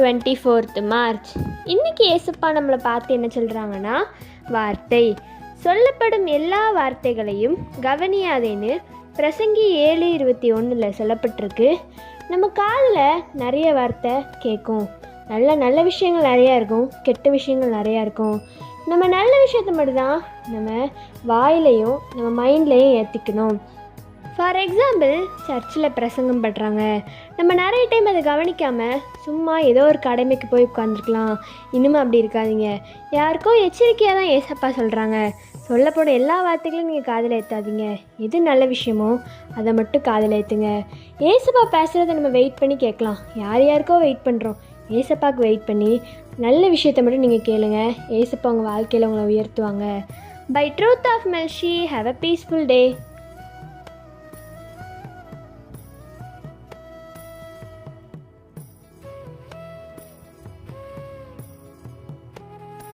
24th March. இன்றைக்கி ஏசப்பா நம்மளை பார்த்து என்ன சொல்கிறாங்கன்னா, வார்த்தை சொல்லப்படும் எல்லா வார்த்தைகளையும் கவனியாதேன்னு பிரசங்கி 7:21 சொல்லப்பட்டிருக்கு. நம்ம காதில் நிறைய வார்த்தை கேட்கும். நல்ல விஷயங்கள் நிறையா இருக்கும், கெட்ட விஷயங்கள் நிறையா இருக்கும். நம்ம நல்ல விஷயத்தை மட்டும்தான் நம்ம வாயிலையும் நம்ம மைண்ட்லேயும் ஏற்றிக்கணும். ஃபார் எக்ஸாம்பிள், சர்ச்சில் பிரசங்கம் பண்ணுறாங்க, நம்ம நிறைய டைம் அதை கவனிக்காமல் சும்மா ஏதோ ஒரு கடமைக்கு போய் உட்காந்துருக்கலாம். இன்னும் அப்படி இருக்காதீங்க. யாருக்கோ எச்சரிக்கையாக தான் ஏசப்பா சொல்கிறாங்க. சொல்லப்போன எல்லா வார்த்தைகளும் நீங்கள் காதில் ஏற்றாதீங்க. எது நல்ல விஷயமோ அதை மட்டும் காதில் ஏற்றுங்க. ஏசப்பா பேசுகிறத நம்ம வெயிட் பண்ணி கேட்கலாம். யாருக்கோ வெயிட் பண்ணுறோம், ஏசப்பாவுக்கு வெயிட் பண்ணி நல்ல விஷயத்தை மட்டும் நீங்கள் கேளுங்க. ஏசப்பா உங்கள் வாழ்க்கையில் உங்களை உயர்த்துவாங்க. By truth of Melshi, have a peaceful day.